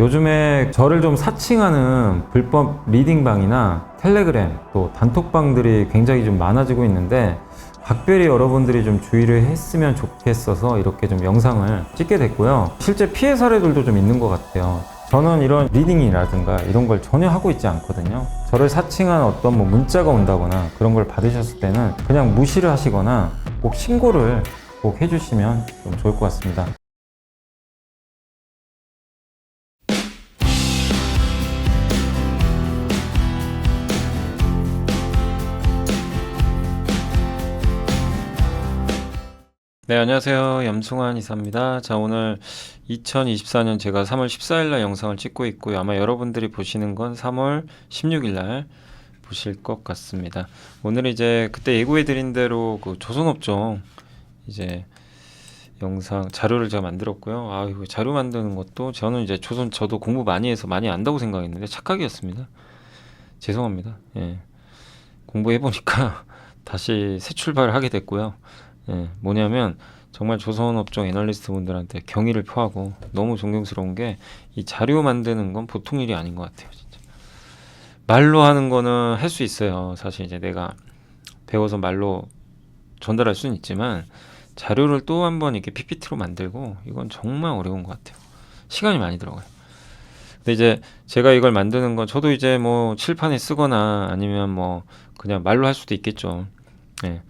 요즘에 저를 좀 사칭하는 불법 리딩방이나 텔레그램 또 단톡방들이 굉장히 좀 많아지고 있는데 각별히 여러분들이 좀 주의를 했으면 좋겠어서 이렇게 좀 영상을 찍게 됐고요. 실제 피해 사례들도 좀 있는 것 같아요. 저는 이런 리딩이라든가 이런 걸 전혀 하고 있지 않거든요. 저를 사칭한 어떤 문자가 온다거나 그런 걸 받으셨을 때는 그냥 무시를 하시거나 꼭 신고를 꼭 해주시면 좀 좋을 것 같습니다. 네, 안녕하세요. 염승환 이사입니다. 자, 오늘 2024년 제가 3월 14일 날 영상을 찍고 있고요. 아마 여러분들이 보시는 건 3월 16일 날 보실 것 같습니다. 오늘 이제 그때 예고해 드린 대로 그 조선업종 이제 영상 자료를 제가 만들었고요. 아, 이거 자료 만드는 것도 저는 이제 저도 공부 많이 해서 많이 안다고 생각했는데 착각이었습니다. 죄송합니다. 예. 공부해 보니까 다시 새 출발을 하게 됐고요. 예, 뭐냐면 정말 조선업종 애널리스트 분들한테 경의를 표하고 너무 존경스러운 게 이 자료 만드는 건 보통 일이 아닌 것 같아요. 진짜 말로 하는 거는 할 수 있어요. 사실 이제 내가 배워서 말로 전달할 수는 있지만 자료를 또 한 번 이렇게 PPT로 만들고 이건 정말 어려운 것 같아요. 시간이 많이 들어가요. 근데 이제 제가 이걸 만드는 건 저도 이제 뭐 칠판에 쓰거나 아니면 뭐 그냥 말로 할 수도 있겠죠. 예.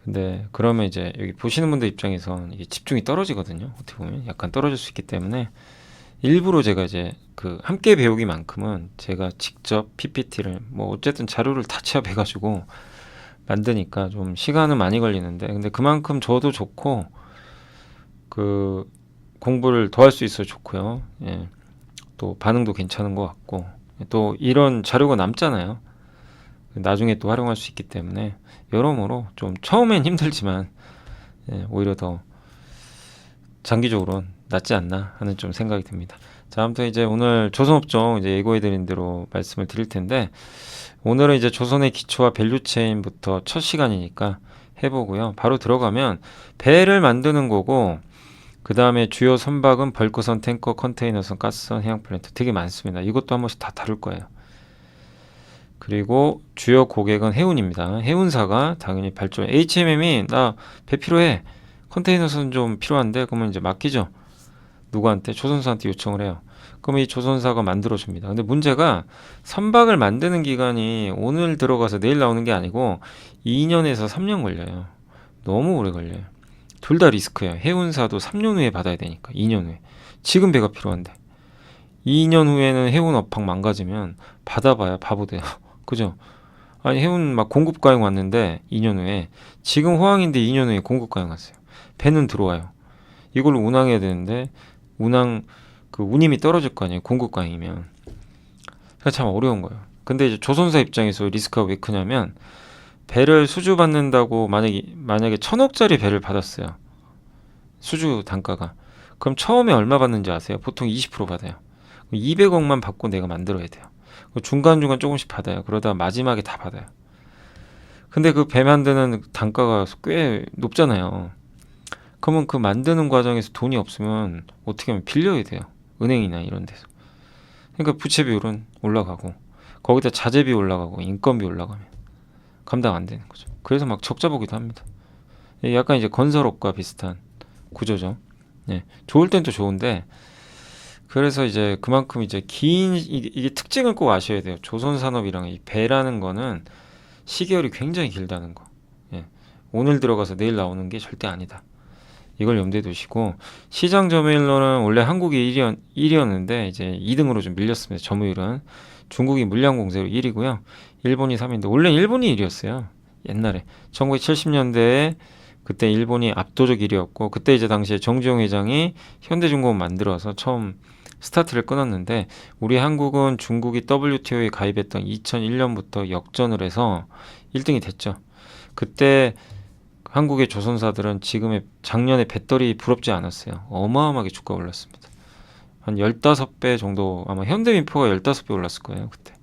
근데 그러면 이제 여기 보시는 분들 입장에선 이게 집중이 떨어지거든요. 어떻게 보면 약간 떨어질 수 있기 때문에 일부러 제가 이제 그 함께 배우기만큼은 제가 직접 PPT를 뭐 어쨌든 자료를 다 취합해가지고 만드니까 좀 시간은 많이 걸리는데 근데 그만큼 저도 좋고 그 공부를 더 할 수 있어서 좋고요. 예. 또 반응도 괜찮은 것 같고 또 이런 자료가 남잖아요. 나중에 또 활용할 수 있기 때문에 여러모로 좀 처음엔 힘들지만 오히려 더 장기적으로는 낫지 않나 하는 좀 생각이 듭니다. 자, 아무튼 이제 오늘 조선업종 이제 예고해드린 대로 말씀을 드릴 텐데 오늘은 이제 조선의 기초와 밸류체인부터 첫 시간이니까 해보고요. 바로 들어가면 배를 만드는 거고 그 다음에 주요 선박은 벌크선, 탱커, 컨테이너선, 가스선, 해양 플랜트 되게 많습니다. 이것도 한 번씩 다 다룰 거예요. 그리고 주요 고객은 해운입니다. 해운사가 당연히 발전 HMM이 나 배 필요해 컨테이너선 좀 필요한데 그러면 이제 맡기죠. 누구한테? 조선사한테 요청을 해요. 그럼 이 조선사가 만들어줍니다. 근데 문제가 선박을 만드는 기간이 오늘 들어가서 내일 나오는 게 아니고 2년에서 3년 걸려요. 너무 오래 걸려요. 둘 다 리스크예요. 해운사도 3년 후에 받아야 되니까 2년 후에. 지금 배가 필요한데 2년 후에는 해운 업황 망가지면 받아봐야 바보 돼요. 그죠? 아니 해운 막 공급 가용 왔는데 2년 후에 지금 호황인데 2년 후에 공급 가용 왔어요. 배는 들어와요. 이걸 운항해야 되는데 운항 그 운임이 떨어질 거 아니에요. 공급 가용이면. 그러니까 참 어려운 거예요. 근데 이제 조선사 입장에서 리스크가 왜 크냐면 배를 수주 받는다고 만약에 1,000억짜리 배를 받았어요. 수주 단가가. 그럼 처음에 얼마 받는지 아세요? 보통 20% 받아요. 200억만 받고 내가 만들어야 돼요. 중간중간 조금씩 받아요. 그러다 마지막에 다 받아요. 근데 그 배 만드는 단가가 꽤 높잖아요. 그러면 그 만드는 과정에서 돈이 없으면 어떻게 하면 빌려야 돼요. 은행이나 이런 데서. 그러니까 부채 비율은 올라가고 거기다 자재비 올라가고 인건비 올라가면 감당 안 되는 거죠. 그래서 막 적자 보기도 합니다. 약간 이제 건설업과 비슷한 구조죠. 네. 좋을 땐 또 좋은데 그래서 이제 그만큼 이제 이게 특징을 꼭 아셔야 돼요. 조선산업이랑 이 배라는 거는 시계열이 굉장히 길다는 거. 예. 오늘 들어가서 내일 나오는 게 절대 아니다. 이걸 염두에 두시고 시장 점유율로는 원래 한국이 1위였는데 이제 2등으로 좀 밀렸습니다. 점유율은 중국이 물량 공세로 1위고요. 일본이 3위인데 원래 일본이 1위였어요. 옛날에 1970년대에 그때 일본이 압도적 1위였고 그때 이제 당시에 정주영 회장이 현대중공업 만들어서 처음 스타트를 끊었는데 우리 한국은 중국이 WTO에 가입했던 2001년부터 역전을 해서 1등이 됐죠. 그때 한국의 조선사들은 작년에 배터리 부럽지 않았어요. 어마어마하게 주가 올랐습니다. 한 15배 정도 아마 현대민포가 15배 올랐을 거예요. 그때.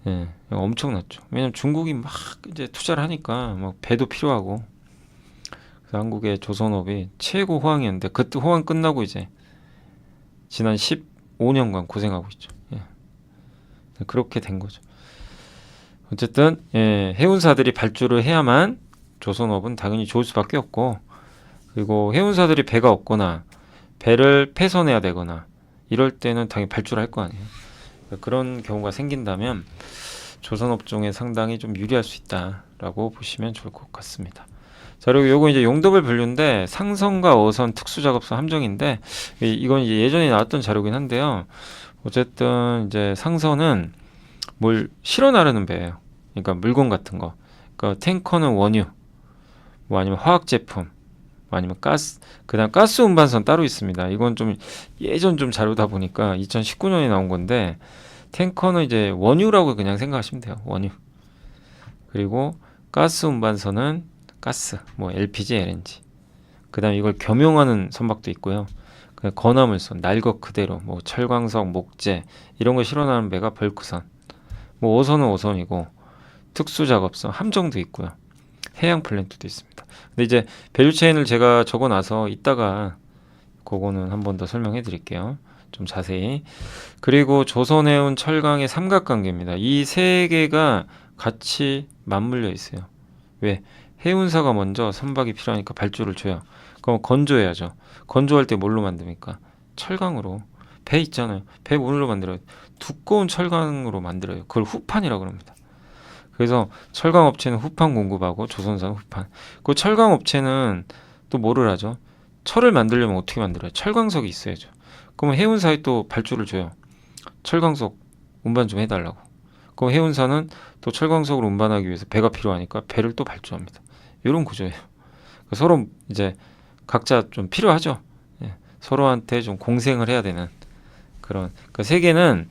예, 엄청났죠. 왜냐면 중국이 막 이제 투자를 하니까 막 배도 필요하고 그래서 한국의 조선업이 최고 호황이었는데 그때 호황 끝나고 이제 지난 5년간 고생하고 있죠. 예. 그렇게 된 거죠. 어쨌든 해운사들이 발주를 해야만 조선업은 당연히 좋을 수밖에 없고, 그리고 해운사들이 배가 없거나 배를 폐선해야 되거나 이럴 때는 당연히 발주를 할 거 아니에요. 그런 경우가 생긴다면 조선업종에 상당히 좀 유리할 수 있다라고 보시면 좋을 것 같습니다. 자, 그리고 요거 이제 용도별 분류인데 상선과 어선, 특수작업선 함정인데, 이건 이제 예전에 나왔던 자료긴 한데요. 어쨌든 이제 상선은 뭘 실어 나르는 배예요. 그러니까 물건 같은 거. 그러니까 탱커는 원유, 뭐 아니면 화학 제품, 뭐 아니면 가스. 그다음 가스 운반선 따로 있습니다. 이건 좀 예전 좀 자료다 보니까 2019년에 나온 건데, 탱커는 이제 원유라고 그냥 생각하시면 돼요. 원유. 그리고 가스 운반선은 가스, 뭐 LPG, LNG. 그다음 이걸 겸용하는 선박도 있고요. 건화물선, 날 것 그대로, 뭐 철광석, 목재 이런 거 실어나는 배가 벌크선. 뭐 어선은 어선이고 특수작업선, 함정도 있고요. 해양 플랜트도 있습니다. 근데 이제 밸류 체인을 제가 적어놔서 이따가 그거는 한 번 더 설명해 드릴게요. 좀 자세히. 그리고 조선해운 철강의 삼각관계입니다. 이 세 개가 같이 맞물려 있어요. 왜? 해운사가 먼저 선박이 필요하니까 발주를 줘요. 그럼 건조해야죠. 건조할 때 뭘로 만듭니까? 철강으로. 배 있잖아요. 배 뭘로 만들어요? 두꺼운 철강으로 만들어요. 그걸 후판이라고 합니다. 그래서 철강 업체는 후판 공급하고 조선사는 후판. 그 철강 업체는 또 뭐를 하죠? 철을 만들려면 어떻게 만들어요? 철광석이 있어야죠. 그러면 해운사에 또 발주를 줘요. 철광석 운반 좀 해달라고. 그럼 해운사는 또 철광석을 운반하기 위해서 배가 필요하니까 배를 또 발주합니다. 이런 구조예요. 서로 이제 각자 좀 필요하죠. 예, 서로한테 좀 공생을 해야 되는 그런. 그 세계는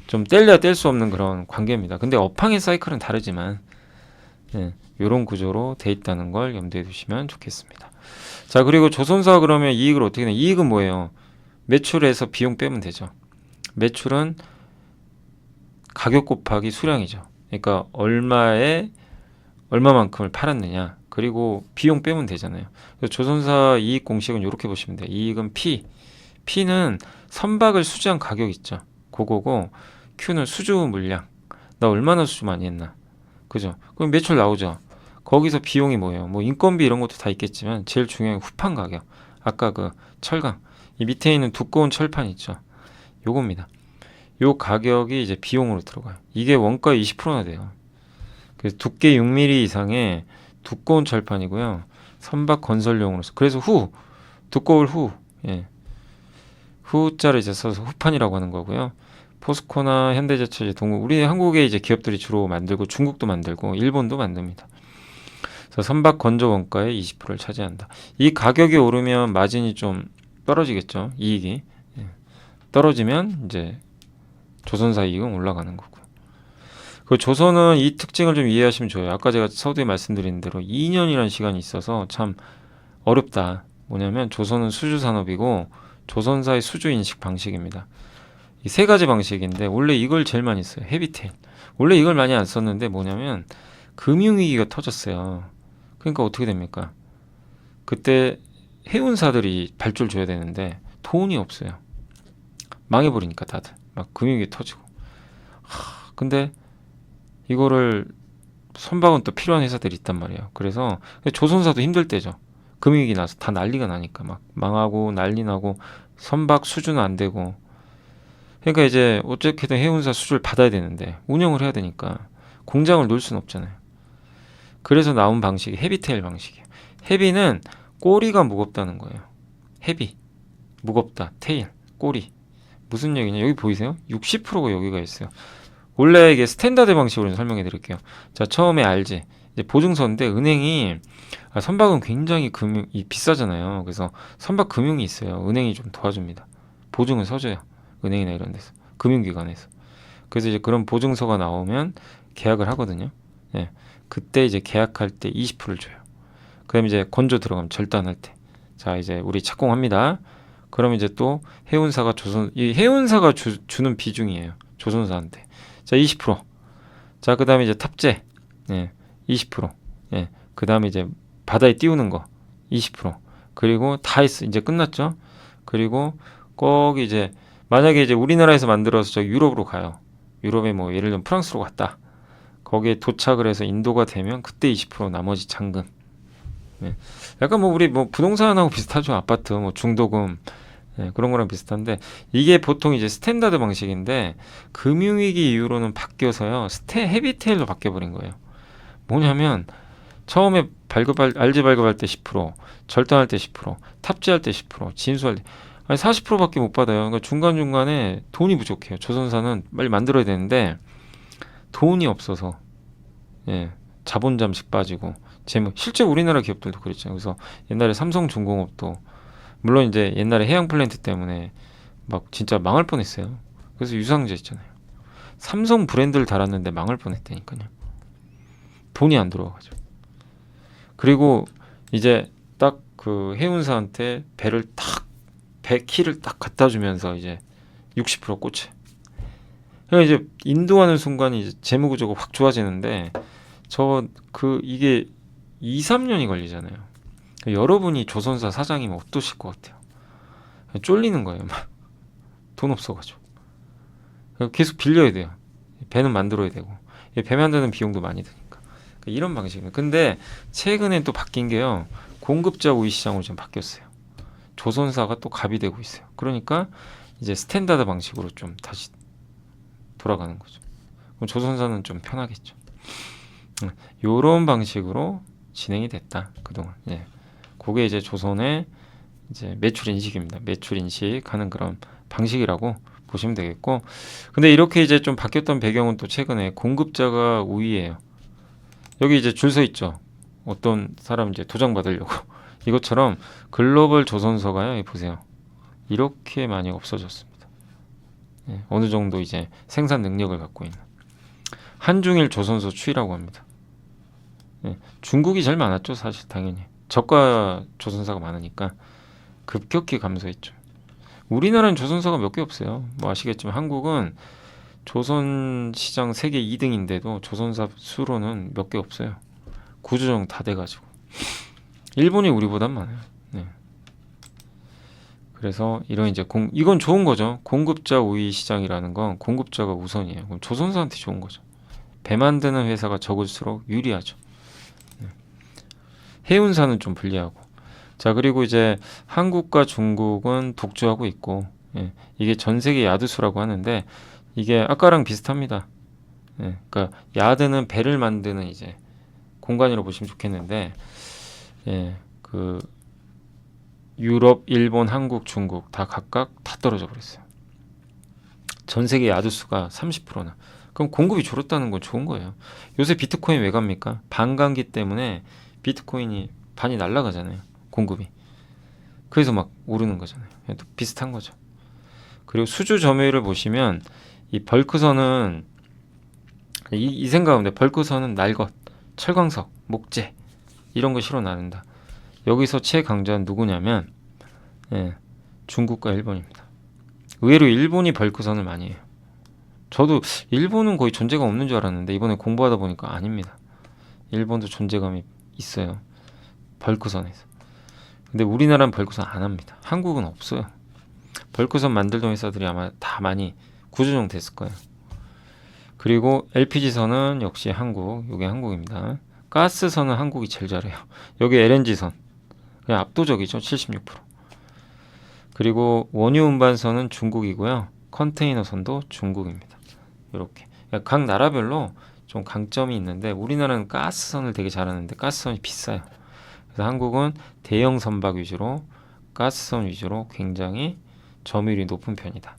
좀 뗄래야 뗄 수 없는 그런 관계입니다. 근데 업황의 사이클은 다르지만 이런 구조로 돼 있다는 걸 염두에 두시면 좋겠습니다. 자, 그리고 조선사 그러면 이익을 어떻게 내? 이익은 뭐예요? 매출에서 비용 빼면 되죠. 매출은 가격 곱하기 수량이죠. 그러니까 얼마만큼을 팔았느냐. 그리고 비용 빼면 되잖아요. 그래서 조선사 이익 공식은 이렇게 보시면 돼요. 이익은 P. P는 선박을 수주한 가격 있죠. 그거고, Q는 수주 물량. 나 얼마나 수주 많이 했나. 그죠? 그럼 매출 나오죠. 거기서 비용이 뭐예요? 뭐 인건비 이런 것도 다 있겠지만 제일 중요한 게 후판 가격. 아까 그 철강. 이 밑에 있는 두꺼운 철판 있죠. 요겁니다. 요 가격이 이제 비용으로 들어가요. 이게 원가의 20%나 돼요. 그래서 두께 6mm 이상의 두꺼운 철판이고요. 선박 건설용으로서. 그래서 두꺼울 후자를 이제 써서 후판이라고 하는 거고요. 포스코나 현대제철, 동국, 우리 한국의 이제 기업들이 주로 만들고 중국도 만들고 일본도 만듭니다. 그래서 선박 건조 원가의 20%를 차지한다. 이 가격이 오르면 마진이 좀 떨어지겠죠. 이익이 떨어지면 이제 조선사 이익은 올라가는 거고요. 그 조선은 이 특징을 좀 이해하시면 좋아요. 아까 제가 서두에 말씀드린 대로 2년이라는 시간이 있어서 참 어렵다. 뭐냐면 조선은 수주 산업이고 조선사의 수주 인식 방식입니다. 이 세 가지 방식인데 원래 이걸 제일 많이 써요. 헤비테일. 원래 이걸 많이 안 썼는데 뭐냐면 금융위기가 터졌어요. 그러니까 어떻게 됩니까? 그때 해운사들이 발주를 줘야 되는데 돈이 없어요. 망해버리니까 다들 막 금융위기 터지고. 근데 이거를 선박은 또 필요한 회사들이 있단 말이에요. 그래서 조선사도 힘들 때죠. 금융위기 나서 다 난리가 나니까 막 망하고 난리 나고 선박 수주는 안 되고. 그러니까 이제 어떻게든 해운사 수주를 받아야 되는데 운영을 해야 되니까 공장을 놓을 수는 없잖아요. 그래서 나온 방식이 헤비테일 방식이에요. 헤비는 꼬리가 무겁다는 거예요. 헤비 무겁다. 테일 꼬리. 무슨 얘기냐? 여기 보이세요? 60%가 여기가 있어요. 원래 이게 스탠다드 방식으로 설명해 드릴게요. 자, 처음에 알지? 이제 보증서인데 은행이 선박은 굉장히 비싸잖아요. 그래서 선박 금융이 있어요. 은행이 좀 도와줍니다. 보증을 서줘요. 은행이나 이런 데서. 금융기관에서. 그래서 이제 그런 보증서가 나오면 계약을 하거든요. 예. 그때 이제 계약할 때 20%를 줘요. 그다음에 이제 건조 들어가면 절단할 때. 자, 이제 우리 착공합니다. 그럼 이제 또 해운사가 이 해운사가 주는 비중이에요. 조선사한테. 자, 20%. 자, 그다음에 이제 탑재. 예. 20%. 예. 그다음에 이제 바다에 띄우는 거 20%. 그리고 다 했어. 이제 끝났죠. 그리고 거기 이제 만약에 이제 우리나라에서 만들어서 저 유럽으로 가요. 유럽에 뭐 예를 들면 프랑스로 갔다. 거기에 도착을 해서 인도가 되면 그때 20% 나머지 잔금. 예. 약간 뭐 우리 뭐 부동산하고 비슷하죠. 아파트 뭐 중도금 예, 그런 거랑 비슷한데 이게 보통 이제 스탠다드 방식인데 금융위기 이후로는 바뀌어서요. 헤비테일로 바뀌어버린 거예요. 뭐냐면 처음에 알지 발급할 때 10%, 절단할 때 10%, 탑재할 때 10%, 진수할 때 아니 40%밖에 못 받아요. 그러니까 중간중간에 돈이 부족해요. 조선사는 빨리 만들어야 되는데 돈이 없어서 예, 자본 잠식 빠지고 재무 실제 우리나라 기업들도 그랬잖아요. 그래서 옛날에 삼성중공업도 물론 이제 옛날에 해양 플랜트 때문에 막 진짜 망할 뻔했어요. 그래서 유상제 있잖아요. 삼성 브랜드를 달았는데 망할 뻔했다니까요. 돈이 안 들어와가지고. 그리고 이제 딱 그 해운사한테 배 키를 딱 갖다 주면서 이제 60% 꽂혀. 그러니까 이제 인도하는 순간 이제 재무 구조가 확 좋아지는데 이게 2, 3년이 걸리잖아요. 그러니까 여러분이 조선사 사장이면 어떠실 것 같아요? 쫄리는 거예요. 막 돈 없어가지고. 계속 빌려야 돼요. 배는 만들어야 되고. 배 만드는 비용도 많이 드니까. 그러니까 이런 방식입니다. 근데 최근에 또 바뀐 게요. 공급자 우위 시장으로 좀 바뀌었어요. 조선사가 또 갑이 되고 있어요. 그러니까 이제 스탠다드 방식으로 좀 다시 돌아가는 거죠. 그럼 조선사는 좀 편하겠죠. 요런 방식으로 진행이 됐다. 그동안. 예. 그게 이제 조선의 이제 매출 인식입니다. 매출 인식하는 그런 방식이라고 보시면 되겠고. 근데 이렇게 이제 좀 바뀌었던 배경은 또 최근에 공급자가 우위예요. 여기 이제 줄 서 있죠. 어떤 사람 이제 도장 받으려고. 이것처럼 글로벌 조선사가요. 여기 보세요. 이렇게 많이 없어졌습니다. 예, 어느 정도 이제 생산 능력을 갖고 있는 한중일 조선소 추이라고 합니다. 예, 중국이 제일 많았죠. 사실 당연히 저가 조선사가 많으니까 급격히 감소했죠. 우리나라는 조선사가 몇 개 없어요. 뭐 아시겠지만 한국은 조선 시장 세계 2등인데도 조선사 수로는 몇 개 없어요. 구조정 다 돼가지고. 일본이 우리보단 많아요. 네. 그래서 이런 이제 이건 좋은 거죠. 공급자 우위 시장이라는 건 공급자가 우선이에요. 그럼 조선사한테 좋은 거죠. 배 만드는 회사가 적을수록 유리하죠. 네. 해운사는 좀 불리하고. 자, 그리고 이제 한국과 중국은 독주하고 있고, 예, 이게 전 세계 야드수라고 하는데 이게 아까랑 비슷합니다. 예, 그러니까 야드는 배를 만드는 이제 공간이라고 보시면 좋겠는데, 예, 그 유럽, 일본, 한국, 중국 다 각각 다 떨어져 버렸어요. 전 세계 야드수가 30%나. 그럼 공급이 줄었다는 건 좋은 거예요. 요새 비트코인 왜 갑니까? 반감기 때문에 비트코인이 반이 날아가잖아요. 공급이. 그래서 막 오르는 거잖아요. 또 비슷한 거죠. 그리고 수주 점유율을 보시면 이 벌크선은 이 생각인데 벌크선은 날것, 철광석, 목재 이런 거 실어 나른다. 여기서 최강자는 누구냐면 예, 중국과 일본입니다. 의외로 일본이 벌크선을 많이 해요. 저도 일본은 거의 존재감 없는 줄 알았는데 이번에 공부하다 보니까 아닙니다. 일본도 존재감이 있어요. 벌크선에서. 근데 우리나라는 벌크선 안 합니다. 한국은 없어요. 벌크선 만들던 회사들이 아마 다 많이 구조정 됐을 거예요. 그리고 LPG선은 역시 한국, 이게 한국입니다. 가스선은 한국이 제일 잘해요. 여기 LNG선 그냥 압도적이죠. 76%. 그리고 원유 운반선은 중국이고요. 컨테이너선도 중국입니다. 이렇게 각 나라별로 좀 강점이 있는데 우리나라는 가스선을 되게 잘하는데 가스선이 비싸요. 그래서 한국은 대형 선박 위주로 가스선 위주로 굉장히 점유율이 높은 편이다.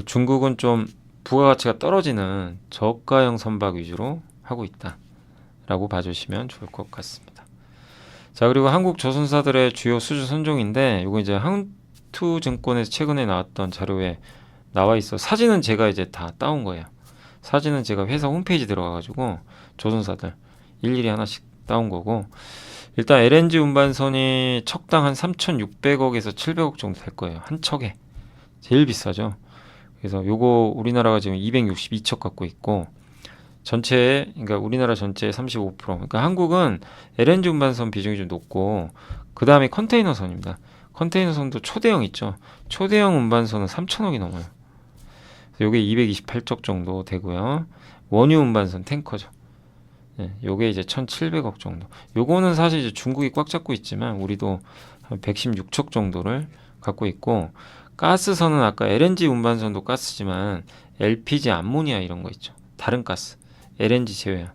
중국은 좀 부가가치가 떨어지는 저가형 선박 위주로 하고 있다라고 봐주시면 좋을 것 같습니다. 자, 그리고 한국 조선사들의 주요 수주 선종인데 이거 이제 한투증권에서 최근에 나왔던 자료에 나와 있어. 사진은 제가 이제 다 따온 거예요. 사진은 제가 회사 홈페이지 들어가가지고 조선사들 일일이 하나씩 따온 거고, 일단 LNG 운반선이 척당 한 3,600억에서 700억 정도 될 거예요. 한 척에. 제일 비싸죠. 그래서 요거 우리나라가 지금 262척 갖고 있고, 전체에, 그러니까 우리나라 전체의 35%. 그러니까 한국은 LNG 운반선 비중이 좀 높고, 그 다음에 컨테이너선입니다. 컨테이너선도 초대형 있죠. 초대형 운반선은 3,000억이 넘어요. 요게 228쪽 정도 되고요. 원유 운반선 탱커죠. 예, 요게 이제 1,700억 정도. 요거는 사실 이제 중국이 꽉 잡고 있지만 우리도 한 116척 정도를 갖고 있고, 가스선은 아까 LNG 운반선도 가스지만 LPG 암모니아 이런 거 있죠. 다른 가스. LNG 제외한.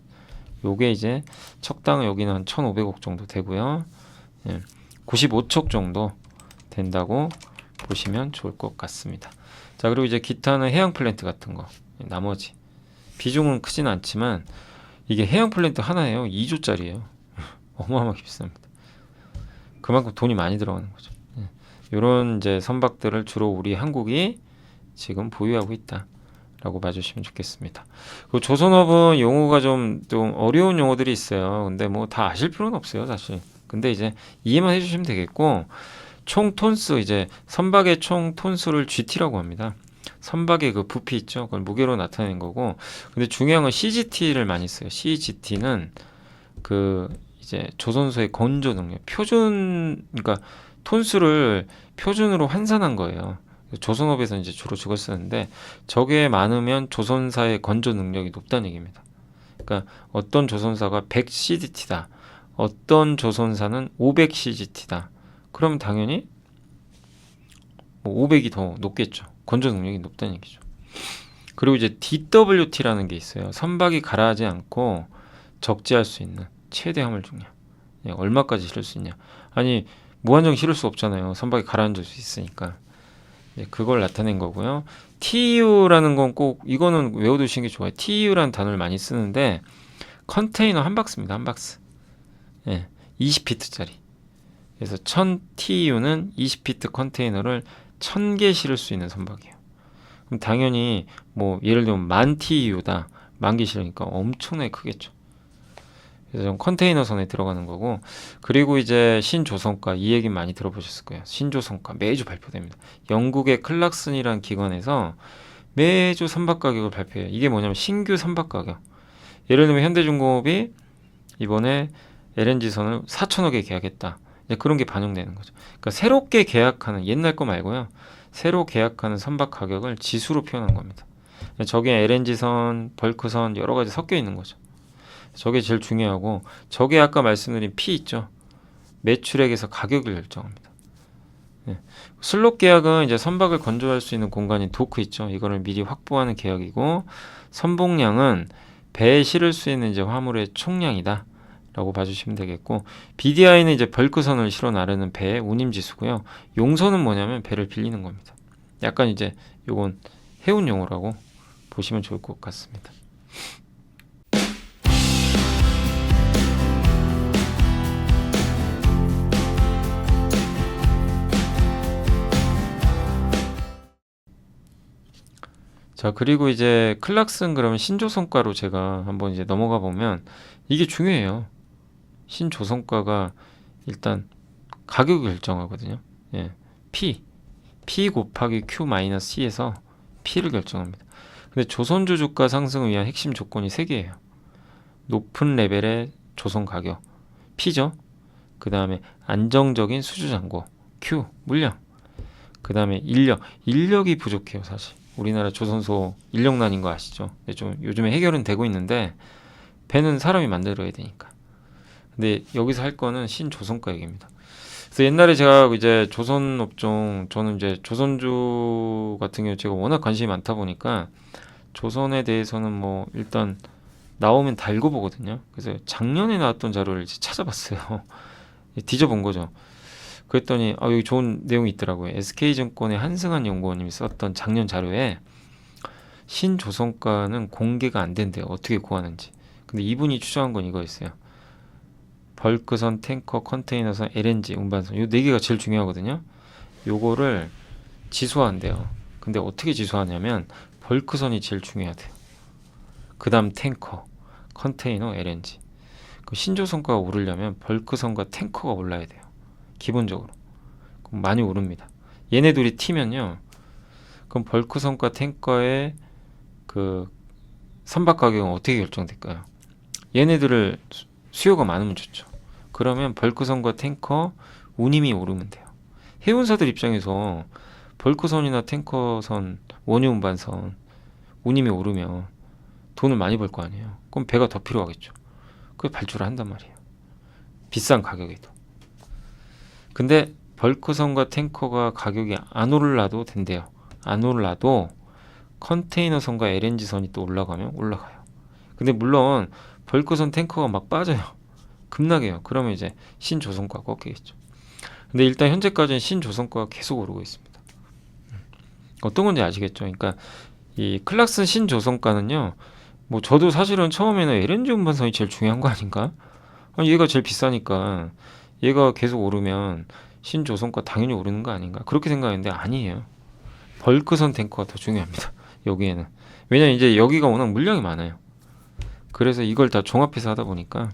요게 이제 척당 여기는 한 1,500억 정도 되고요. 예, 95척 정도 된다고 보시면 좋을 것 같습니다. 자, 그리고 이제 기타는 해양 플랜트 같은 거. 나머지. 비중은 크진 않지만 이게 해양 플랜트 하나예요. 2조짜리예요. 어마어마하게 비쌉니다. 그만큼 돈이 많이 들어가는 거죠. 이런 이제 선박들을 주로 우리 한국이 지금 보유하고 있다라고 봐주시면 좋겠습니다. 그 조선업은 용어가 좀 어려운 용어들이 있어요. 근데 뭐 다 아실 필요는 없어요, 사실. 근데 이제 이해만 해주시면 되겠고, 총 톤수, 이제 선박의 총 톤수를 GT라고 합니다. 선박의 그 부피 있죠. 그걸 무게로 나타낸 거고. 근데 중요한 건 CGT를 많이 써요. CGT는 그 이제 조선소의 건조 능력, 표준, 그러니까 톤수를 표준으로 환산한 거예요. 조선업에서 이제 주로 저걸 쓰는데, 저게 많으면 조선사의 건조 능력이 높다는 얘기입니다. 그러니까 어떤 조선사가 100CGT다, 어떤 조선사는 500CGT다. 그러면 당연히 뭐 500이 더 높겠죠. 건조 능력이 높다는 얘기죠. 그리고 이제 DWT라는 게 있어요. 선박이 가라앉지 않고 적재할 수 있는 최대 화물 중량. 얼마까지 실을 수 있냐. 아니, 무한정 실을 수 없잖아요. 선박이 가라앉을 수 있으니까. 그걸 나타낸 거고요. TEU라는 건 꼭 이거는 외워두시는 게 좋아요. TEU라는 단어를 많이 쓰는데 컨테이너 한 박스입니다. 한 박스. 20피트짜리. 그래서 1000TEU는 20피트 컨테이너를 1000개 실을 수 있는 선박이에요. 그럼 당연히 뭐 예를 들면 10,000TEU다. 10,000개 실으니까 엄청나게 크겠죠. 그래서 좀 컨테이너선에 들어가는 거고, 그리고 이제 신조선가, 이 얘기 많이 들어보셨을 거예요. 신조선가 매주 발표됩니다. 영국의 클락슨이라는 기관에서 매주 선박 가격을 발표해요. 이게 뭐냐면 신규 선박 가격. 예를 들면 현대중공업이 이번에 LNG선을 4,000억에 계약했다. 이제 그런 게 반영되는 거죠. 그러니까 새롭게 계약하는, 옛날 거 말고요. 새로 계약하는 선박 가격을 지수로 표현한 겁니다. 저게 LNG선, 벌크선 여러 가지 섞여 있는 거죠. 저게 제일 중요하고, 저게 아까 말씀드린 P 있죠. 매출액에서 가격을 결정합니다. 슬롯 계약은 이제 선박을 건조할 수 있는 공간인 도크 있죠. 이거를 미리 확보하는 계약이고, 선봉량은 배에 실을 수 있는 이제 화물의 총량이다 라고 봐주시면 되겠고, BDI는 이제 벌크선을 실어 나르는 배의 운임 지수고요. 용선은 뭐냐면 배를 빌리는 겁니다. 약간 이제 요건 해운 용어라고 보시면 좋을 것 같습니다. 자, 그리고 이제 클락슨, 그러면 신조선가로 제가 한번 이제 넘어가 보면 이게 중요해요. 신조선가가 일단 가격을 결정하거든요. P 곱하기 Q 마이너스 C에서 P를 결정합니다. 근데 조선주 주가 상승을 위한 핵심 조건이 3개예요. 높은 레벨의 조선 가격, P죠. 그 다음에 안정적인 수주 잔고, Q, 물량. 그 다음에 인력이 부족해요, 사실. 우리나라 조선소 인력난인 거 아시죠? 좀 요즘에 해결은 되고 있는데, 배는 사람이 만들어야 되니까. 근데 여기서 할 거는 신조선가 얘기입니다. 그래서 옛날에 제가 이제 조선업종, 저는 이제 조선주 같은 경우 제가 워낙 관심이 많다 보니까 조선에 대해서는 뭐 일단 나오면 다 읽어보거든요. 그래서 작년에 나왔던 자료를 이제 찾아봤어요. 뒤져본 거죠. 그랬더니 여기 좋은 내용이 있더라고요. SK증권의 한승환 연구원님이 썼던 작년 자료에 신조선가는 공개가 안 된대요. 어떻게 구하는지. 근데 이분이 추정한 건 이거였어요. 벌크선, 탱커, 컨테이너선, LNG, 운반선, 요 4개가 제일 중요하거든요. 요거를 지수화한대요. 근데 어떻게 지수하냐면 벌크선이 제일 중요하대요. 그 다음 탱커, 컨테이너, LNG. 그 신조선가가 오르려면 벌크선과 탱커가 올라야 돼요. 기본적으로. 그럼 많이 오릅니다. 얘네 둘이 튀면요. 그럼 벌크선과 탱커의 그 선박 가격은 어떻게 결정될까요? 얘네들을 수요가 많으면 좋죠. 그러면 벌크선과 탱커 운임이 오르면 돼요. 해운사들 입장에서 벌크선이나 탱커선, 원유 운반선 운임이 오르면 돈을 많이 벌 거 아니에요. 그럼 배가 더 필요하겠죠. 그래서 발주를 한단 말이에요. 비싼 가격에도. 근데 벌크선과 탱커가 가격이 안 올라도 된대요. 안 올라도 컨테이너선과 LNG선이 또 올라가면 올라가요. 근데 물론 벌크선 탱커가 막 빠져요. 급락해요. 그러면 이제 신조선가가 꺾이겠죠. 근데 일단 현재까지는 신조선가가 계속 오르고 있습니다. 어떤 건지 아시겠죠? 그러니까 이 클락슨 신조선가는요. 뭐 저도 사실은 처음에는 LNG 운반선이 제일 중요한 거 아닌가? 얘가 제일 비싸니까 얘가 계속 오르면 신조선가 당연히 오르는 거 아닌가? 그렇게 생각했는데 아니에요. 벌크선 탱커가 더 중요합니다. 여기에는. 왜냐면 이제 여기가 워낙 물량이 많아요. 그래서 이걸 다 종합해서 하다 보니까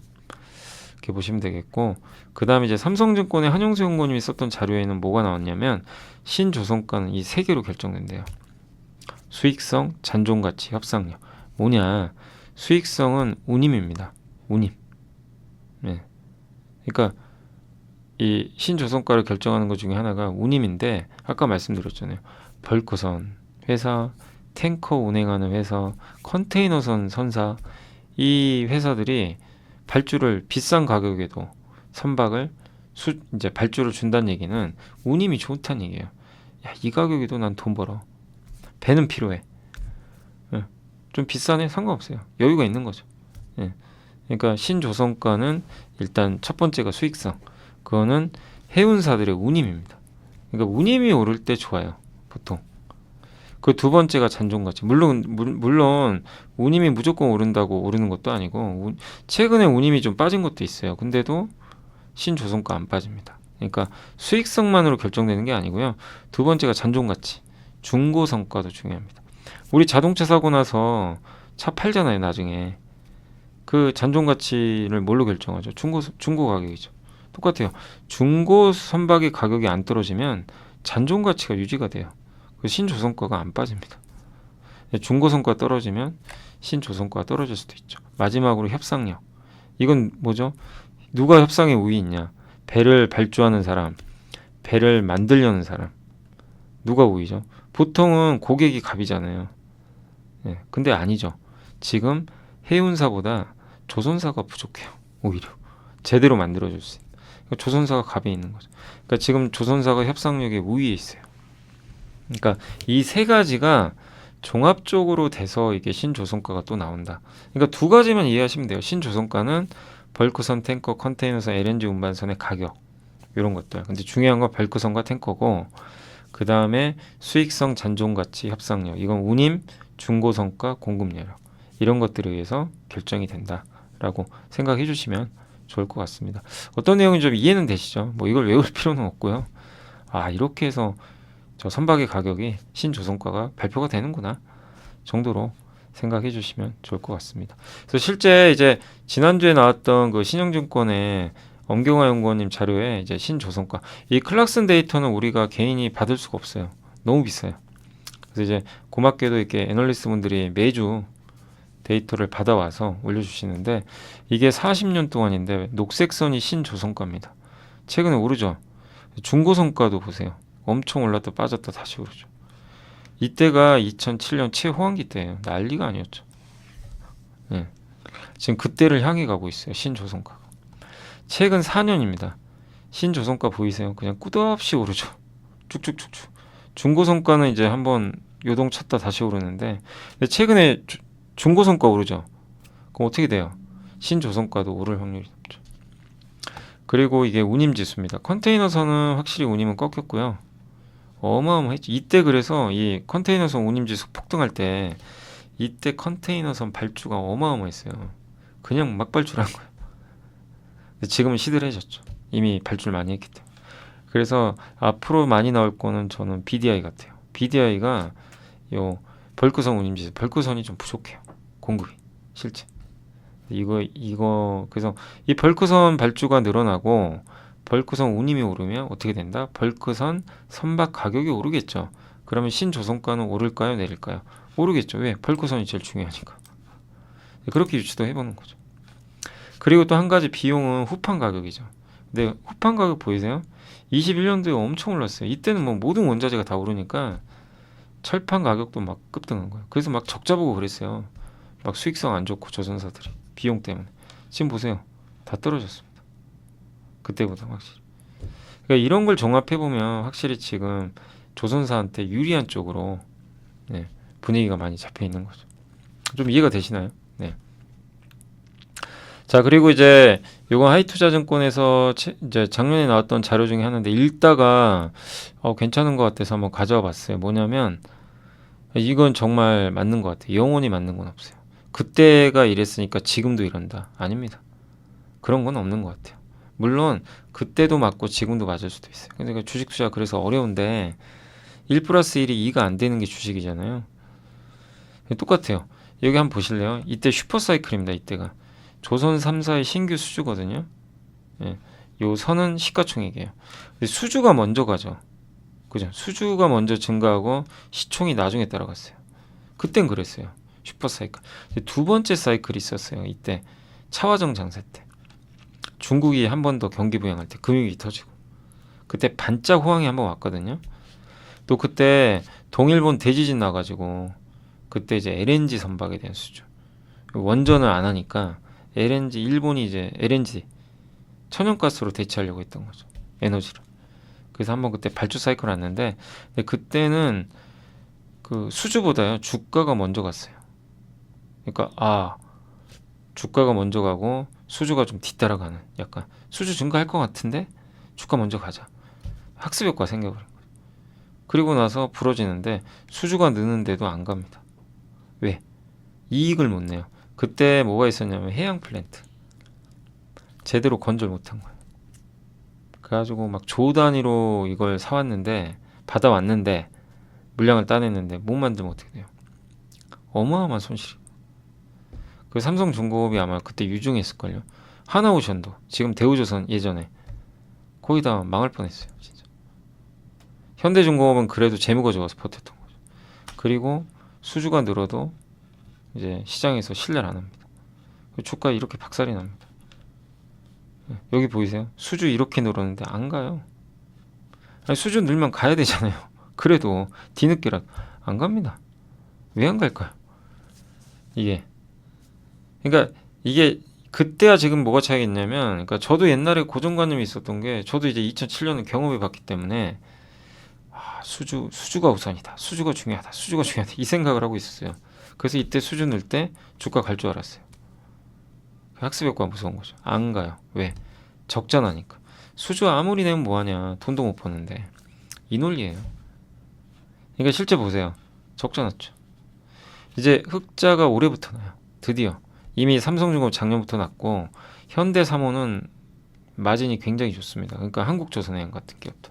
이렇게 보시면 되겠고, 그 다음에 이제 삼성증권의 한영수 연구원님이 썼던 자료에는 뭐가 나왔냐면 신조선가는 이 세 개로 결정된대요. 수익성, 잔존가치, 협상력. 뭐냐? 수익성은 운임입니다. 운임. 네. 그러니까 이 신조선가를 결정하는 것 중에 하나가 운임인데 아까 말씀드렸잖아요. 벌크선 회사, 탱커 운행하는 회사, 컨테이너선 선사, 이 회사들이 발주를 비싼 가격에도 선박을 이제 발주를 준다는 얘기는 운임이 좋다는 얘기예요. 야, 이 가격에도 난 돈 벌어. 배는 필요해. 좀 비싸네? 상관없어요. 여유가 있는 거죠. 예. 그러니까 신조선가는 일단 첫 번째가 수익성. 그거는 해운사들의 운임입니다. 그러니까 운임이 오를 때 좋아요. 보통. 그 두 번째가 잔존가치. 물론 운임이 무조건 오른다고 오르는 것도 아니고 최근에 운임이 좀 빠진 것도 있어요. 근데도 신조선가 안 빠집니다. 그러니까 수익성만으로 결정되는 게 아니고요. 두 번째가 잔존가치. 중고성가도 중요합니다. 우리 자동차 사고 나서 차 팔잖아요. 나중에. 그 잔존가치를 뭘로 결정하죠? 중고 가격이죠. 똑같아요. 중고 선박의 가격이 안 떨어지면 잔존가치가 유지가 돼요. 신조선가가 안 빠집니다. 중고선가 떨어지면 신조선가가 떨어질 수도 있죠. 마지막으로 협상력. 이건 뭐죠? 누가 협상에 우위 있냐? 배를 발주하는 사람, 배를 만들려는 사람. 누가 우위죠? 보통은 고객이 갑이잖아요. 네, 근데 아니죠. 지금 해운사보다 조선사가 부족해요. 오히려 제대로 만들어줄 수 있는. 그러니까 조선사가 갑에 있는 거죠. 그러니까 지금 조선사가 협상력에 우위에 있어요. 그러니까 이 세 가지가 종합적으로 돼서 이게 신조선가가 또 나온다. 그러니까 두 가지만 이해하시면 돼요. 신조선가는 벌크선, 탱커, 컨테이너선, LNG 운반선의 가격 이런 것들. 근데 중요한 건 벌크선과 탱커고, 그 다음에 수익성, 잔존가치, 협상력. 이건 운임, 중고성가, 공급여력 이런 것들에 의해서 결정이 된다라고 생각해 주시면 좋을 것 같습니다. 어떤 내용인지 좀 이해는 되시죠? 뭐 이걸 외울 필요는 없고요. 아, 이렇게 해서 저 선박의 가격이 신조선가가 발표가 되는구나 정도로 생각해 주시면 좋을 것 같습니다. 그래서 실제 이제 지난주에 나왔던 그 신영증권의 엄경화 연구원님 자료에 이제 신조선가, 이 클락슨 데이터는 우리가 개인이 받을 수가 없어요. 너무 비싸요. 그래서 이제 고맙게도 이렇게 애널리스트 분들이 매주 데이터를 받아와서 올려주시는데, 이게 40년 동안인데 녹색선이 신조선가입니다. 최근에 오르죠. 중고선가도 보세요. 엄청 올랐다 빠졌다 다시 오르죠. 이때가 2007년 최호황기 때예요. 난리가 아니었죠. 네. 지금 그때를 향해 가고 있어요. 신조선가가. 최근 4년입니다. 신조선가 보이세요? 그냥 끝없이 오르죠. 쭉쭉쭉쭉. 중고선가는 이제 한번 요동 쳤다 다시 오르는데, 근데 최근에 중고선가 오르죠. 그럼 어떻게 돼요? 신조선가도 오를 확률이 높죠. 그리고 이게 운임지수입니다. 컨테이너선은 확실히 운임은 꺾였고요. 어마어마했죠. 이때 그래서 이 컨테이너선 운임지수 폭등할 때 이때 컨테이너선 발주가 어마어마했어요. 그냥 막 발주를 한 거예요. 근데 지금은 시들해졌죠. 이미 발주를 많이 했기 때문에. 그래서 앞으로 많이 나올 거는 저는 BDI 같아요. BDI가 요 벌크선 운임지수, 벌크선이 좀 부족해요. 공급이 실제. 이거 그래서 이 벌크선 발주가 늘어나고 벌크선 운임이 오르면 어떻게 된다? 벌크선 선박 가격이 오르겠죠. 그러면 신조선가는 오를까요? 내릴까요? 오르겠죠. 왜? 벌크선이 제일 중요하니까. 그렇게 유추도 해보는 거죠. 그리고 또 한 가지 비용은 후판 가격이죠. 근데 후판 가격 보이세요? 21년도에 엄청 올랐어요. 이때는 뭐 모든 원자재가 다 오르니까 철판 가격도 막 급등한 거예요. 그래서 막 적자 보고 그랬어요. 막 수익성 안 좋고 조선사들이 비용 때문에. 지금 보세요. 다 떨어졌습니다. 그때보다 확실히. 그러니까 이런 걸 종합해 보면 확실히 지금 조선사한테 유리한 쪽으로 네, 분위기가 많이 잡혀 있는 거죠. 좀 이해가 되시나요? 네. 자, 그리고 이제 요거 하이투자증권에서 이제 작년에 나왔던 자료 중에 하나인데 읽다가 괜찮은 것 같아서 한번 가져와 봤어요. 뭐냐면 이건 정말 맞는 것 같아요. 영원히 맞는 건 없어요. 그때가 이랬으니까 지금도 이런다. 아닙니다. 그런 건 없는 것 같아요. 물론 그때도 맞고 지금도 맞을 수도 있어요. 그러니까 주식 투자 그래서 어려운데 1 플러스 1이 2가 안 되는 게 주식이잖아요. 똑같아요. 여기 한번 보실래요? 이때 슈퍼사이클입니다. 이때가. 조선 3사의 신규 수주거든요. 예. 요 선은 시가총액이에요. 근데 수주가 먼저 가죠. 그죠? 수주가 먼저 증가하고 시총이 나중에 따라갔어요. 그땐 그랬어요. 슈퍼사이클. 두 번째 사이클이 있었어요. 이때 차화정 장세 때. 중국이 한 번 더 경기 부양할 때 금융위기 터지고. 그때 반짝 호황이 한 번 왔거든요. 또 그때 동일본 대지진 나가지고 그때 이제 LNG 선박에 대한 수주. 원전을 안 하니까 LNG 일본이 이제 LNG 천연가스로 대체하려고 했던 거죠. 에너지로. 그래서 한번 그때 발주 사이클 왔는데 근데 그때는 그 수주보다요 주가가 먼저 갔어요. 그러니까 주가가 먼저 가고 수주가 좀 뒤따라가는 약간 수주 증가할 것 같은데 주가 먼저 가자. 학습 효과 생겨버린 거예요. 그리고 나서 부러지는데 수주가 느는데도 안 갑니다. 왜? 이익을 못 내요. 그때 뭐가 있었냐면 해양 플랜트 제대로 건설 못한 거예요. 그래가지고 막 조 단위로 이걸 사왔는데 받아왔는데 물량을 따냈는데 못 만들면 어떻게 돼요? 어마어마한 손실이. 그 삼성중공업이 아마 그때 유중했을걸요. 하나오션도 지금 대우조선 예전에 거의 다 망할 뻔했어요. 진짜. 현대중공업은 그래도 재무가 좋아서 버텼던 거죠. 그리고 수주가 늘어도 이제 시장에서 신뢰를 안 합니다. 주가 이렇게 박살이 납니다. 여기 보이세요? 수주 이렇게 늘었는데 안 가요. 아니, 수주 늘면 가야 되잖아요. 그래도 뒤늦게라도 안 갑니다. 왜 안 갈까요? 이게 그러니까 이게 그때와 지금 뭐가 차이가 있냐면 그러니까 저도 옛날에 고정관념이 있었던 게 저도 이제 2007년에 경험해 봤기 때문에 수주가 우선이다. 수주가 중요하다. 수주가 중요하다. 이 생각을 하고 있었어요. 그래서 이때 수주 늘 때 주가 갈 줄 알았어요. 학습 효과가 무서운 거죠. 안 가요. 왜? 적자나니까. 수주 아무리 내면 뭐하냐. 돈도 못 버는데. 이 논리예요. 그러니까 실제 보세요. 적자 났죠. 이제 흑자가 올해부터 나요. 드디어. 이미 삼성중공업 작년부터 났고 현대사모는 마진이 굉장히 좋습니다. 그러니까 한국조선해양 같은 기업도.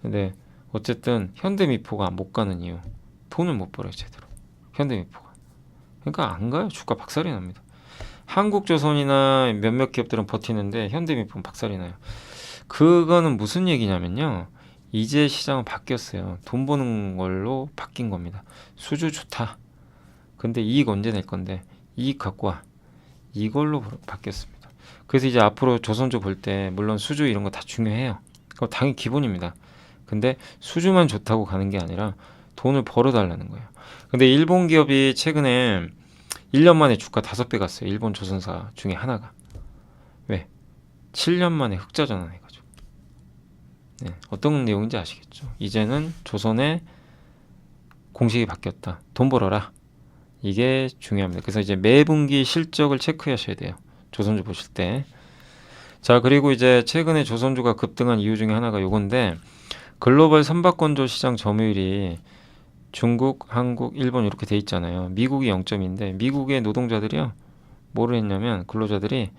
근데 어쨌든 현대미포가 못 가는 이유. 돈을 못 벌어요. 제대로. 현대미포가. 그러니까 안 가요. 주가 박살이 납니다. 한국조선이나 몇몇 기업들은 버티는데 현대미포는 박살이 나요. 그거는 무슨 얘기냐면요. 이제 시장은 바뀌었어요. 돈 버는 걸로 바뀐 겁니다. 수주 좋다. 근데 이익 언제 낼 건데 이익 갖고 와. 이걸로 바뀌었습니다. 그래서 이제 앞으로 조선주 볼 때 물론 수주 이런 거 다 중요해요. 그거 당연히 기본입니다. 근데 수주만 좋다고 가는 게 아니라 돈을 벌어달라는 거예요. 근데 일본 기업이 최근에 1년 만에 주가 5배 갔어요. 일본 조선사 중에 하나가. 왜? 7년 만에 흑자 전환해가지고. 네, 어떤 내용인지 아시겠죠? 이제는 조선의 공식이 바뀌었다. 돈 벌어라. 이게 중요합니다. 그래서 이제 매분기 실적을 체크하셔야 돼요. 조선주 보실 때. 자, 그리고 이제 최근에 조선주가 급등한 이유 중에 하나가 요건데 글로벌 선박건조 시장 점유율이 중국, 한국, 일본 이렇게 돼 있잖아요. 미국이 0점인데 미국의 노동자들이요. 뭐를 했냐면 근로자들이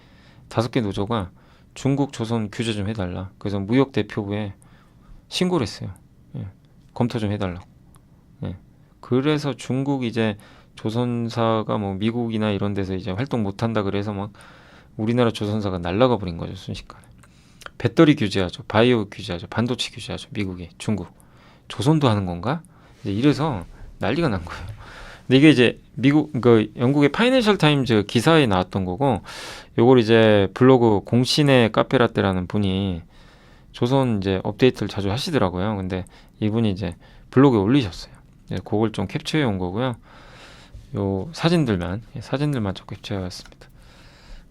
5개 노조가 중국, 조선 규제 좀 해달라. 그래서 무역대표부에 신고를 했어요. 예, 검토 좀 해달라고. 예, 그래서 중국 이제 조선사가 뭐 미국이나 이런 데서 이제 활동 못한다 그래서 막 우리나라 조선사가 날라가 버린 거죠. 순식간에. 배터리 규제하죠. 바이오 규제하죠. 반도체 규제하죠. 미국이. 중국. 조선도 하는 건가? 이제 이래서 난리가 난 거예요. 근데 이게 이제 영국의 파이낸셜 타임즈 기사에 나왔던 거고, 요걸 이제 블로그 공신의 카페라떼라는 분이 조선 이제 업데이트를 자주 하시더라고요. 근데 이분이 이제 블로그에 올리셨어요. 그걸 좀 캡처해 온 거고요. 요 사진들만 좀 캡처해 왔습니다.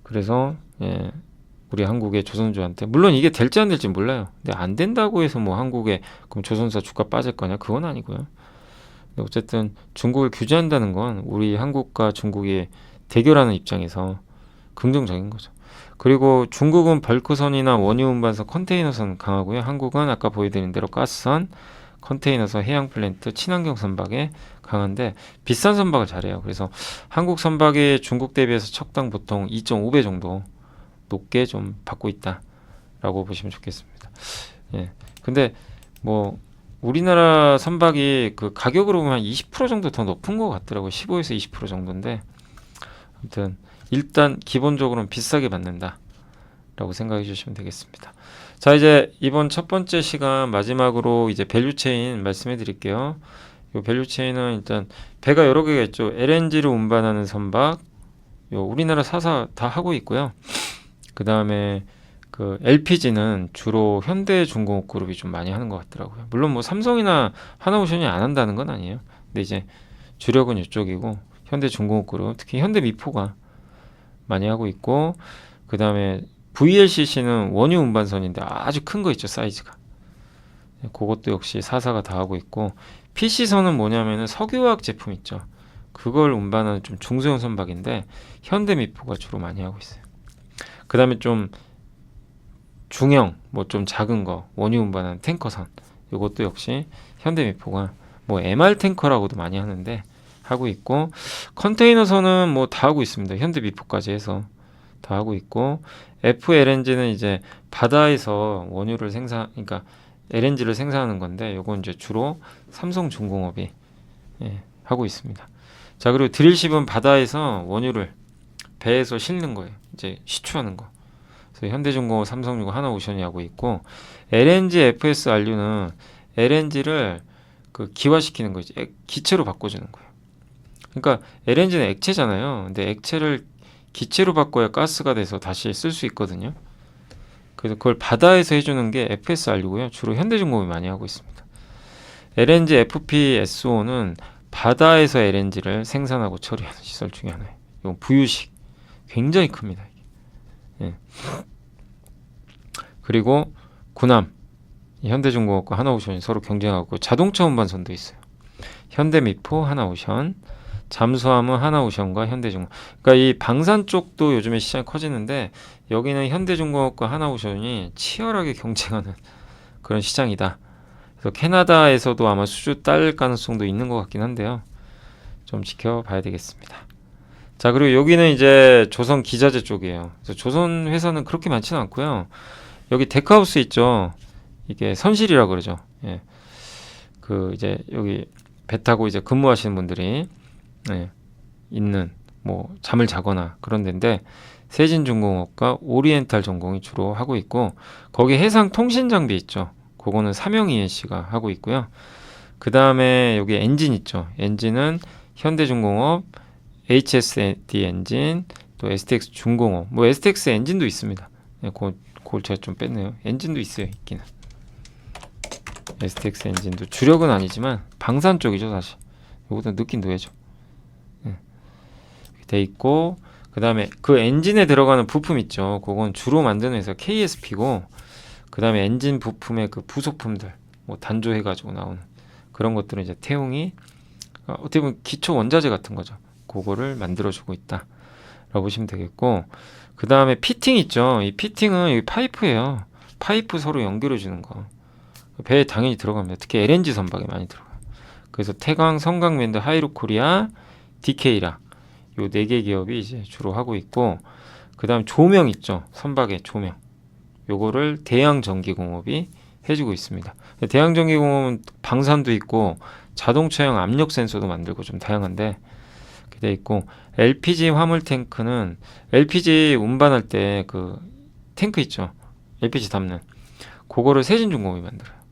그래서 우리 한국의 조선주한테, 물론 이게 될지 안 될지 몰라요. 근데 안 된다고 해서 뭐 한국에 그럼 조선사 주가 빠질 거냐? 그건 아니고요. 근데 어쨌든 중국을 규제한다는 건 우리 한국과 중국이 대결하는 입장에서 긍정적인 거죠. 그리고 중국은 벌크선이나 원유 운반선, 컨테이너선 강하고요. 한국은 아까 보여드린 대로 가스선, 컨테이너선, 해양 플랜트, 친환경 선박에 강한데 비싼 선박을 잘해요. 그래서 한국 선박이 중국 대비해서 척당 보통 2.5배 정도 높게 좀 받고 있다라고 보시면 좋겠습니다. 근데 뭐 우리나라 선박이 그 가격으로 보면 한 20% 정도 더 높은 것 같더라고요. 15에서 20% 정도인데 아무튼 일단 기본적으로는 비싸게 받는다라고 생각해 주시면 되겠습니다. 자, 이제 이번 첫 번째 시간 마지막으로 이제 밸류체인 말씀해 드릴게요. 이 밸류체인은 일단 배가 여러 개가 있죠. LNG를 운반하는 선박, 우리나라 사사 다 하고 있고요. 그 다음에 그 LPG는 주로 현대중공업 그룹이 좀 많이 하는 것 같더라고요. 물론 뭐 삼성이나 하나오션이 안 한다는 건 아니에요. 근데 이제 주력은 이쪽이고 현대중공업 그룹, 특히 현대미포가 많이 하고 있고, 그 다음에 VLCC는 원유 운반선인데 아주 큰 거 있죠, 사이즈가. 그것도 역시 사사가 다 하고 있고, PC선은 뭐냐면은 석유화학 제품 있죠. 그걸 운반하는 좀 중소형 선박인데 현대미포가 주로 많이 하고 있어요. 그 다음에 좀 중형, 뭐 좀 작은 거, 원유 운반하는 탱커선, 이것도 역시 현대미포가 뭐 MR 탱커라고도 많이 하는데 하고 있고, 컨테이너선은 뭐 다 하고 있습니다. 현대미포까지 해서 다 하고 있고, FLNG는 이제 바다에서 원유를 그러니까 LNG를 생산하는 건데, 요건 이제 주로 삼성중공업이 하고 있습니다. 자, 그리고 드릴십은 바다에서 원유를 배에서 싣는 거예요. 이제 시추하는 거. 그래서 현대중공업, 삼성중공업, 하나오션이 하고 있고, LNG FSRU는 LNG를 그 기화시키는 거지, 기체로 바꿔주는 거예요. 그러니까 LNG는 액체잖아요. 근데 액체를 기체로 바꿔야 가스가 돼서 다시 쓸 수 있거든요. 그래서 그걸 바다에서 해주는 게 FSRU고요. 주로 현대중공업이 많이 하고 있습니다. LNG FPSO는 바다에서 LNG를 생산하고 처리하는 시설 중에 하나예요. 이건 부유식 굉장히 큽니다. 예. 그리고 군함, 현대중공업과 하나오션이 서로 경쟁하고, 자동차 운반선도 있어요. 현대미포, 하나오션, 잠수함은 하나오션과 현대중공업. 그러니까 이 방산 쪽도 요즘에 시장이 커지는데, 여기는 현대중공업과 하나오션이 치열하게 경쟁하는 그런 시장이다. 그래서 캐나다에서도 아마 수주 딸 가능성도 있는 것 같긴 한데요. 좀 지켜봐야 되겠습니다. 자, 그리고 여기는 이제 조선 기자재 쪽이에요. 그래서 조선 회사는 그렇게 많지는 않고요. 여기 데크하우스 있죠. 이게 선실이라고 그러죠. 그 이제 여기 배 타고 이제 근무하시는 분들이 있는, 뭐 잠을 자거나 그런 데인데, 세진중공업과 오리엔탈 전공이 주로 하고 있고, 거기 해상 통신 장비 있죠. 그거는 삼영 ENC가 하고 있고요. 그 다음에 여기 엔진 있죠. 엔진은 현대중공업, HSD 엔진, 또 STX 중공업, 뭐 STX 엔진도 있습니다. 그걸 제가 좀 뺐네요. 엔진도 있어요, 있기는. STX 엔진도 주력은 아니지만 방산 쪽이죠, 사실. 이것도 느낀 노예죠. 돼 있고, 그 다음에 그 엔진에 들어가는 부품 있죠. 그건 주로 만드는 회사 KSP고, 그 다음에 엔진 부품의 그 부속품들, 뭐 단조해가지고 나오는 그런 것들은 이제 태웅이 어떻게 보면 기초 원자재 같은 거죠. 그거를 만들어주고 있다 라고 보시면 되겠고, 그 다음에 피팅 있죠. 이 피팅은 이 파이프예요. 파이프 서로 연결해 주는 거. 배에 당연히 들어갑니다. 특히 LNG 선박에 많이 들어가요. 그래서 태광, 성강랜드, 하이로코리아, DK락, 요 4개 기업이 이제 주로 하고 있고, 그 다음 조명 있죠. 선박의 조명. 요거를 대양전기공업이 해주고 있습니다. 대양전기공업은 방산도 있고 자동차용 압력 센서도 만들고 좀 다양한데 돼 있고, LPG 화물 탱크는 LPG 운반할 때 그 탱크 있죠. LPG 담는 그거를 세진중공업이 만들어요.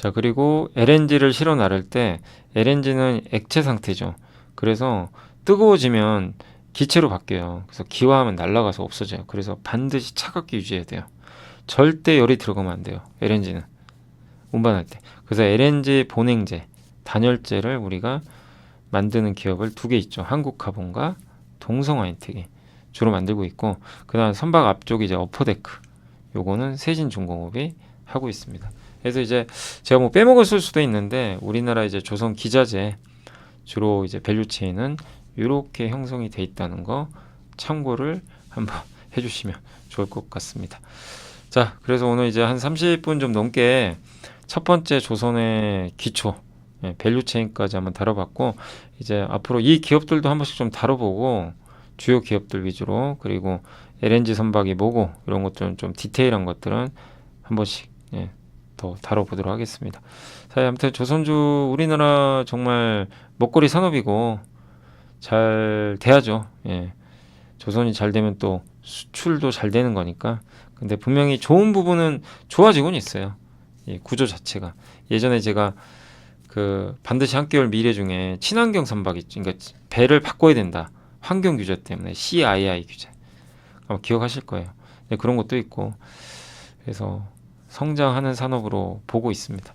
자, 그리고 LNG를 실어 나를 때 LNG는 액체 상태죠. 그래서 뜨거워지면 기체로 바뀌어요. 그래서 기화하면 날아가서 없어져요. 그래서 반드시 차갑게 유지해야 돼요. 절대 열이 들어가면 안 돼요. LNG는 운반할 때. 그래서 LNG 본행제, 단열재를 우리가 만드는 기업을 두 개 있죠. 한국카본과 동성화인텍이 주로 만들고 있고, 그다음 선박 앞쪽 이제 어퍼데크, 요거는 세진중공업이 하고 있습니다. 그래서 이제 제가 뭐 빼먹었을 수도 있는데 우리나라 이제 조선 기자재 주로 이제 밸류체인은 이렇게 형성이 돼 있다는 거 참고를 한번 해주시면 좋을 것 같습니다. 자, 그래서 오늘 이제 한 30분 좀 넘게 첫 번째 조선의 기초, 밸류체인까지 한번 다뤄봤고, 이제 앞으로 이 기업들도 한 번씩 좀 다뤄보고, 주요 기업들 위주로, 그리고 LNG 선박이 뭐고 이런 것들은 좀 디테일한 것들은 한 번씩 더 다뤄보도록 하겠습니다. 자, 아무튼 조선주 우리나라 정말 먹거리 산업이고 잘 돼야죠. 조선이 잘 되면 또 수출도 잘 되는 거니까. 근데 분명히 좋은 부분은 좋아지고는 있어요. 이 구조 자체가. 예전에 제가 그 반드시 함께 올 미래 중에 친환경 선박이, 그러니까 배를 바꿔야 된다. 환경 규제 때문에 CII 규제. 아마 기억하실 거예요. 그런 것도 있고. 그래서 성장하는 산업으로 보고 있습니다.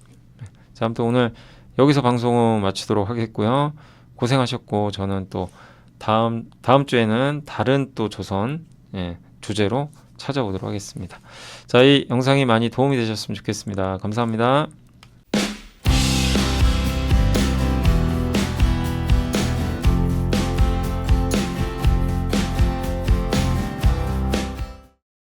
자, 아무튼 오늘 여기서 방송은 마치도록 하겠고요. 고생하셨고, 저는 또 다음 주에는 다른 또 조선 주제로 찾아오도록 하겠습니다. 자, 이 영상이 많이 도움이 되셨으면 좋겠습니다. 감사합니다.